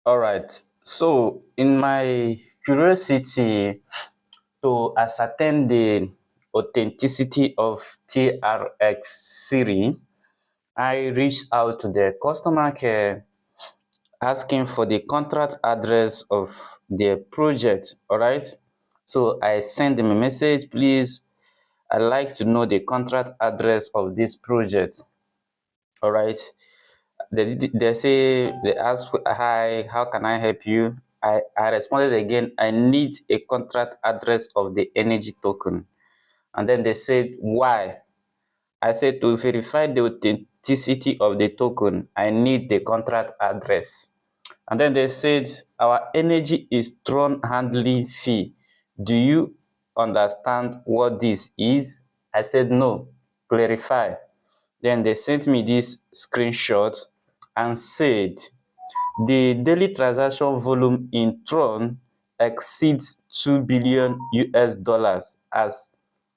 All right. So, in my curiosity to ascertain the authenticity of TRX City, I reached out to the customer care asking for the contract address of their project. All right. So, I sent them a message, please. I'd like to know the contract address of this project. All right. They say they ask, hi, how can I help you? I responded again, I need a contract address of the energy token. And then they said, why? I said, to verify the authenticity of the token, I need the contract address. And then they said, our energy is Tron handling fee. Do you understand what this is? I said, no, clarify. Then they sent me this screenshot and said, the daily transaction volume in Tron exceeds 2 billion US dollars as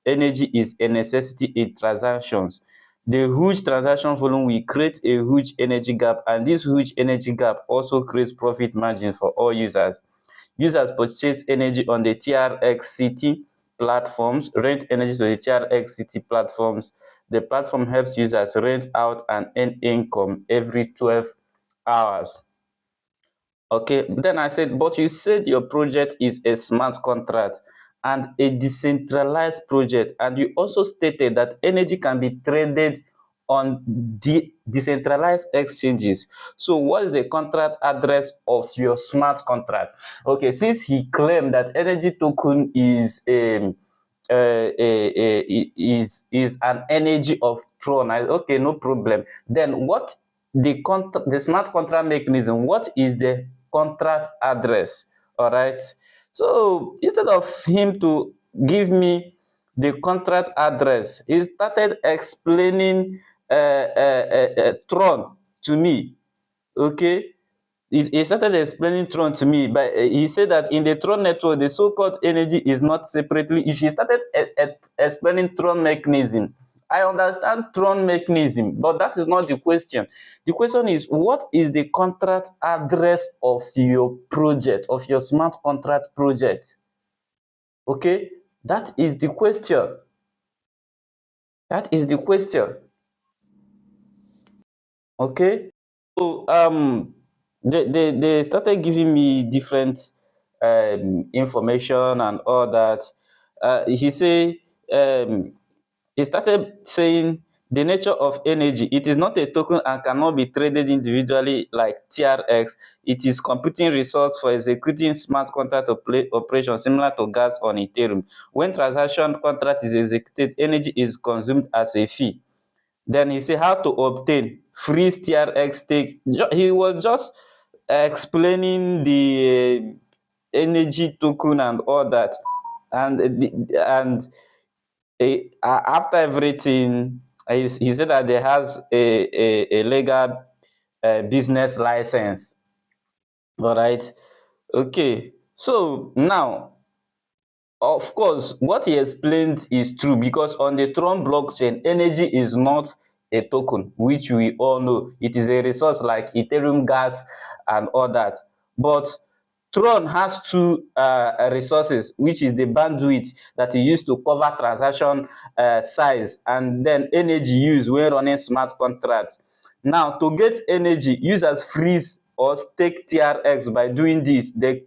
energy is a necessity in transactions. The huge transaction volume will create a huge energy gap, and this huge energy gap also creates profit margins for all users. Users purchase energy on the TRX City platforms, rent energy to the TRX City platforms. The platform helps users rent out and earn income every 12 hours. Okay, then I said, but you said your project is a smart contract and a decentralized project, and you also stated that energy can be traded on decentralized exchanges. So, what is the contract address of your smart contract? Okay, since he claimed that energy token is is an energy of Tron. Okay, no problem. Then what the smart contract mechanism? What is the contract address? All right. So instead of him to give me the contract address, he started explaining Tron to me. Okay, he started explaining Tron to me, but he said that in the Tron network, the so-called energy is not separately issued. He started explaining Tron mechanism. I understand Tron mechanism, but that is not the question. The question is, what is the contract address of your project, of your smart contract project? Okay, that is the question. That is the question. Okay. So they started giving me different information and all that. Um he started saying the nature of energy, it is not a token and cannot be traded individually like TRX. It is computing resource for executing smart contract operation similar to gas on Ethereum. When transaction contract is executed, energy is consumed as a fee. Then he said how to obtain free TRX stake. He was just explaining the energy token and all that. And after everything, he said that there has a legal business license. All right. Okay. So now, of course, what he explained is true because on the Tron blockchain, energy is not a token, which we all know. It is a resource like Ethereum gas and all that. But Tron has two resources, which is the bandwidth that is used to cover transaction size and then energy used when running smart contracts. Now, to get energy, users freeze or stake TRX. By doing this, they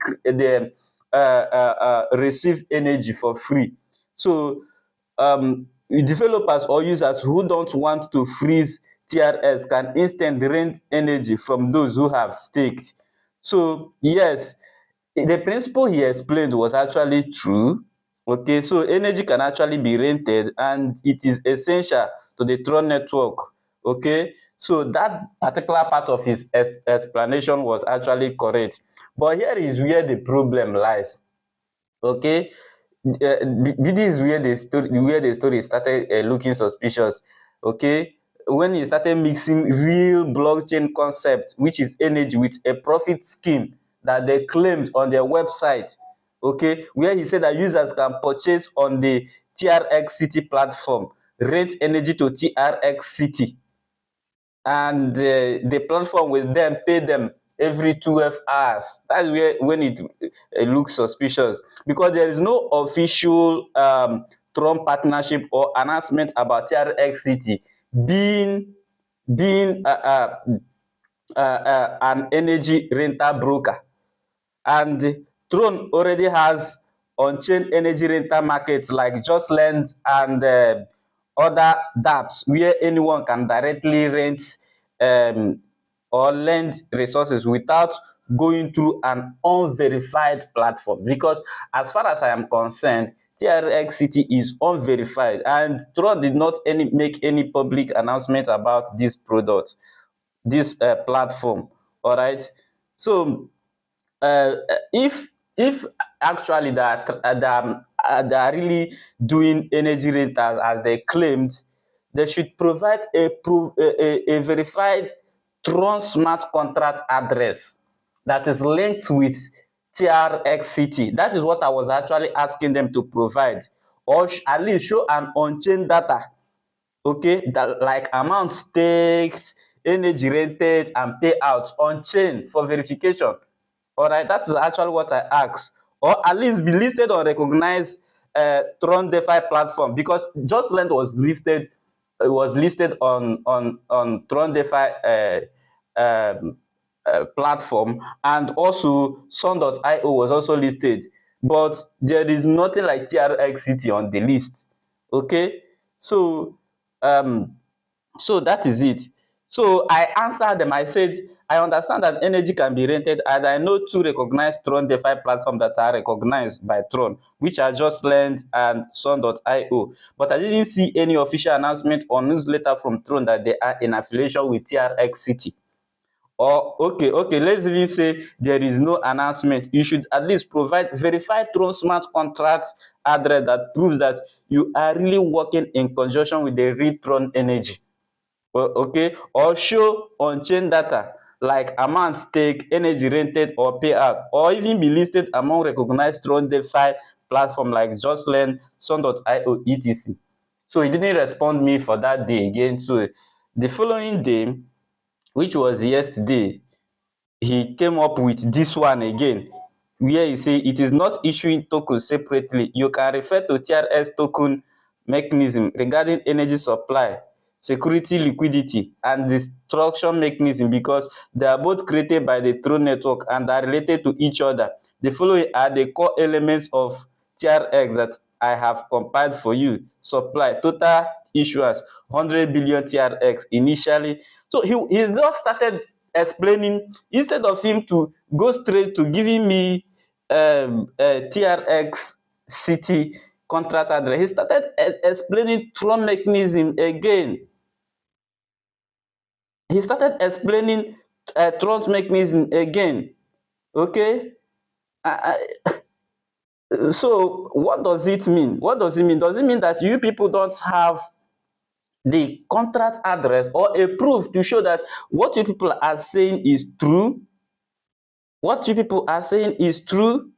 receive energy for free. So developers or users who don't want to freeze TRS can instantly rent energy from those who have staked. So yes, the principle he explained was actually true. Okay, so energy can actually be rented and it is essential to the Tron network. Okay, so that particular part of his explanation was actually correct. But here is where the problem lies. Okay, this is where the story started looking suspicious. Okay, when he started mixing real blockchain concept, which is energy, with a profit scheme that they claimed on their website. Okay, where he said that users can purchase on the TRX City platform, rent energy to TRX City, and the platform will then pay them every 12 hours. That's where when it looks suspicious, because there is no official Trump partnership or announcement about TRX City being an energy rental broker. And Tron already has on-chain energy rental markets like Just Lend and other dApps where anyone can directly rent um, or lend resources without going through an unverified platform. Because as far as I am concerned, TRX City is unverified, and Tron did not make any public announcement about this product, this platform. All right. So if actually they are really doing energy rentals as they claimed, they should provide a verified Tron smart contract address that is linked with TRX City. That is what I was actually asking them to provide, or at least show an on-chain data, okay, that like amount staked, energy rented and payout on chain for verification. All right, that is actually what I asked. Or at least be listed on recognized Tron DeFi platform, because Just Lend was listed on Tron DeFi platform, and also Sun.io was also listed, but there is nothing like TRX City on the list. Okay, so um so that is it. So I answered them. I said, I understand that energy can be rented, and I know two recognized Tron DeFi platforms that are recognized by Tron, which are Just Lend and Sun.io. But I didn't see any official announcement or newsletter from Tron that they are in affiliation with TRX City. Or okay, let's even say there is no announcement. You should at least provide verified Tron smart contract address that proves that you are really working in conjunction with the real Tron energy. Okay, or show on-chain data like amount stake, energy rented or payout, or even be listed among recognized Tron DeFi platform like JustLend, Sun.io, etc. So he didn't respond me for that day again. So the following day, which was yesterday, he came up with this one again, where he say it is not issuing tokens separately. You can refer to TRX token mechanism regarding energy supply, security, liquidity, and destruction mechanism, because they are both created by the Tron network and are related to each other. The following are the core elements of TRX that I have compiled for you. Supply, total issuance 100 billion TRX initially. So he just started explaining, instead of him to go straight to giving me TRX City contract address. He started explaining Tron mechanism again. He started explaining Tron's mechanism again. Okay. So what does it mean? What does it mean? Does it mean that you people don't have the contract address or a proof to show that what you people are saying is true? What you people are saying is true?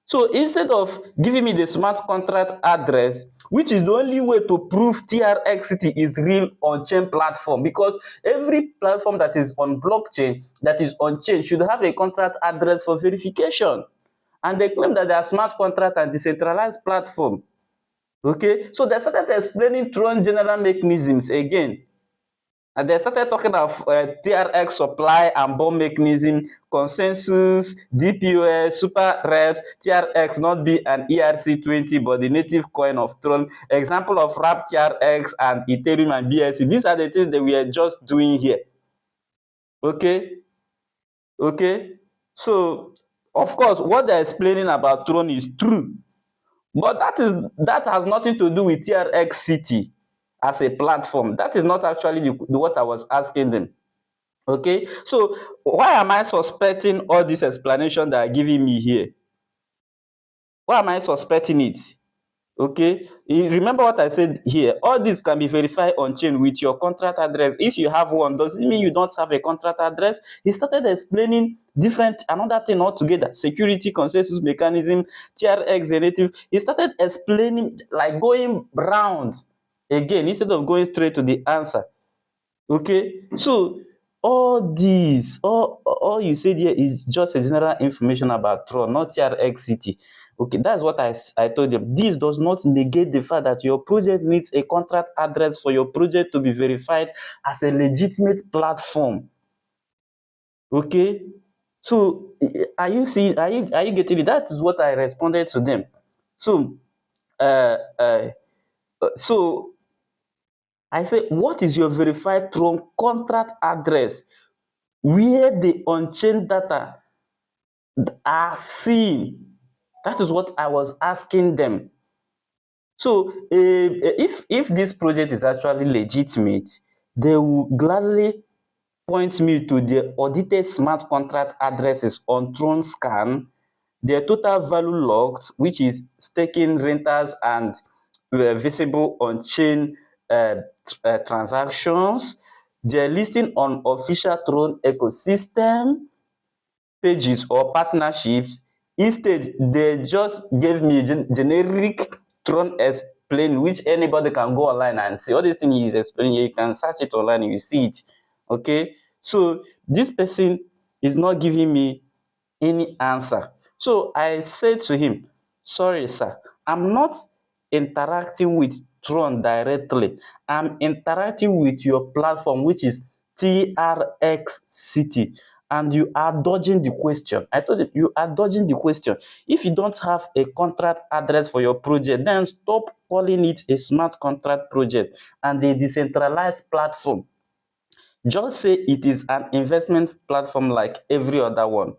So instead of giving me the smart contract address, which is the only way to prove TRX City is real on-chain platform, because every platform that is on blockchain, that is on-chain, should have a contract address for verification. And they claim that they are smart contract and decentralized platform. Okay, so they started explaining Tron general mechanisms again. And they started talking of TRX supply and bond mechanism, consensus, DPoS, super reps, TRX not be an ERC20 but the native coin of Tron. Example of RAP TRX and Ethereum and BSC. These are the things that we are just doing here. Okay, okay. So of course, what they're explaining about Tron is true. But that has nothing to do with TRX City as a platform. That is not actually what I was asking them. Okay, so why am I suspecting all this explanation that are giving me here? Why am I suspecting it? Okay, you remember what I said here. All this can be verified on chain with your contract address. If you have one, does it mean you don't have a contract address? He started explaining another thing altogether: security, consensus mechanism, TRX native. He started explaining, like going round again instead of going straight to the answer. Okay, so all you said here is just a general information about Tron, not TRX City. Okay, that's what I told them. This does not negate the fact that your project needs a contract address for your project to be verified as a legitimate platform. Okay, so are you seeing? Are you getting it? That is what I responded to them. So, uh, uh, so I say, what is your verified Tron contract address where the on-chain data are seen? That is what I was asking them. So if this project is actually legitimate, they will gladly point me to the audited smart contract addresses on Tron Scan, their total value locked, which is staking, renters, and visible on-chain transactions, their listing on official Tron ecosystem pages or partnerships. Instead, they just gave me generic Tron explain, which anybody can go online and see. All these things he is explaining, you can search it online, you see it. Okay, so this person is not giving me any answer. So I said to him, sorry, sir, I'm not interacting with Tron directly. I'm interacting with your platform, which is TRX City. And you are dodging the question. I told you are dodging the question. If you don't have a contract address for your project, then stop calling it a smart contract project and a decentralized platform. Just say it is an investment platform like every other one.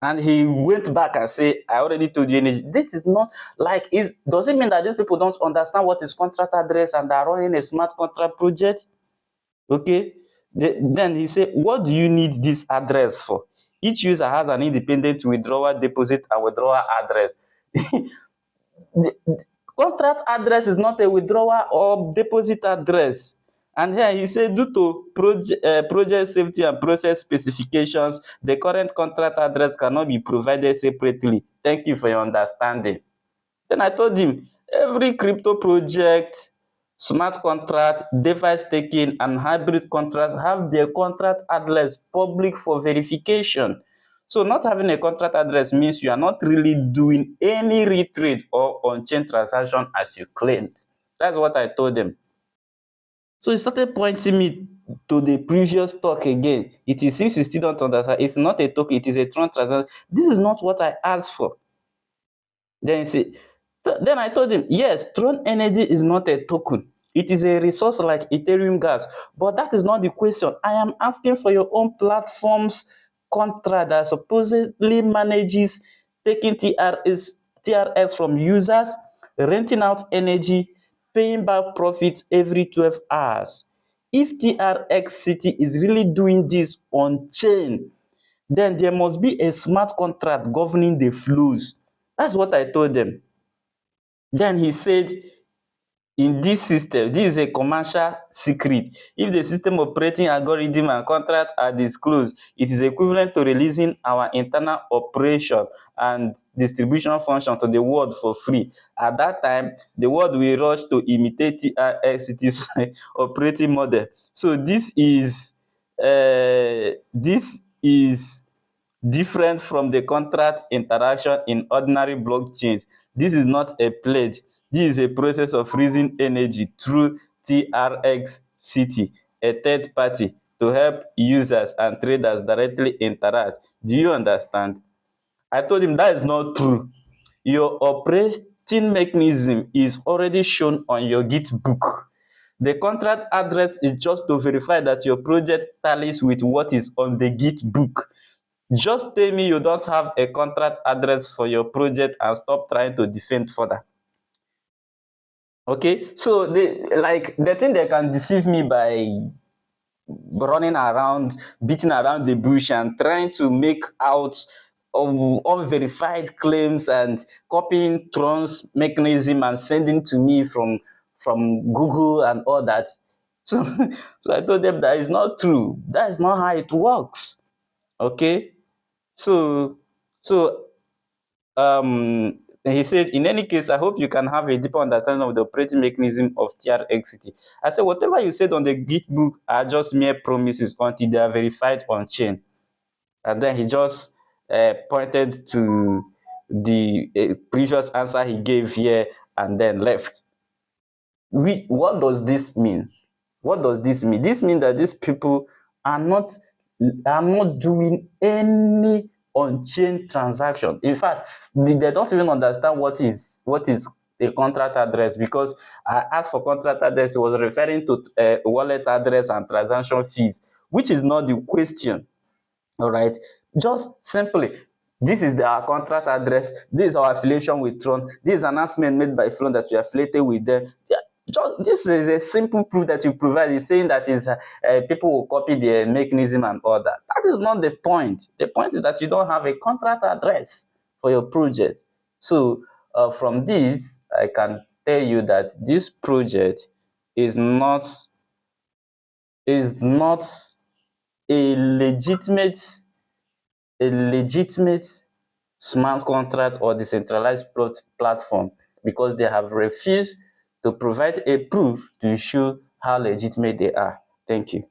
And he went back and say, I already told you, this is not like, does it mean that these people don't understand what is contract address and are running a smart contract project? Okay. Then he said, what do you need this address for? Each user has an independent withdrawal, deposit, and withdrawal address. The contract address is not a withdrawal or deposit address. And here he said, due to project safety and process specifications, the current contract address cannot be provided separately. Thank you for your understanding. Then I told him, every crypto project, smart contract, DeFi staking, and hybrid contracts have their contract address public for verification. So not having a contract address means you are not really doing any retrade or on-chain transaction as you claimed. That's what I told them. So he started pointing me to the previous talk again. It seems you still don't understand. It's not a token, it is a Tron transaction. This is not what I asked for. Then he said, then I told him, yes, Tron Energy is not a token. It is a resource like Ethereum gas. But that is not the question. I am asking for your own platform's contract that supposedly manages taking TRX from users, renting out energy, paying back profits every 12 hours. If TRX City is really doing this on chain, then there must be a smart contract governing the flows. That's what I told them. Then he said, in this system, this is a commercial secret. If the system operating algorithm and contract are disclosed, it is equivalent to releasing our internal operation and distribution function to the world for free. At that time, the world will rush to imitate TRX's operating model. So this is different from the contract interaction in ordinary blockchains. This is not a pledge. This is a process of freezing energy through TRX City, a third party, to help users and traders directly interact. Do you understand? I told him that is not true. Your operating mechanism is already shown on your Git book. The contract address is just to verify that your project tallies with what is on the Git book. Just tell me you don't have a contract address for your project and stop trying to defend further. Okay, so they think they can deceive me by running around, beating around the bush and trying to make out unverified claims and copying Tron's mechanism and sending to me from Google and all that. So, so I told them that is not true. That is not how it works. Okay, so so And he said, in any case, I hope you can have a deeper understanding of the operating mechanism of TRX City. I said, whatever you said on the Git book are just mere promises until they are verified on chain. And then he just pointed to the previous answer he gave here and then left. What does this mean? What does this mean? This means that these people are not doing any on-chain transaction. In fact, they don't even understand what is a contract address, because I asked for contract address, it was referring to wallet address and transaction fees, which is not the question. All right, just simply, this is our contract address, this is our affiliation with Tron, this is announcement made by Tron that you are affiliated with them. Yeah, just this is a simple proof that you provide. Is saying that is people will copy the mechanism and all that. That is not the point. The point is that you don't have a contract address for your project. So from this, I can tell you that this project is not a legitimate smart contract or decentralized platform, because they have refused to provide a proof to show how legitimate they are. Thank you.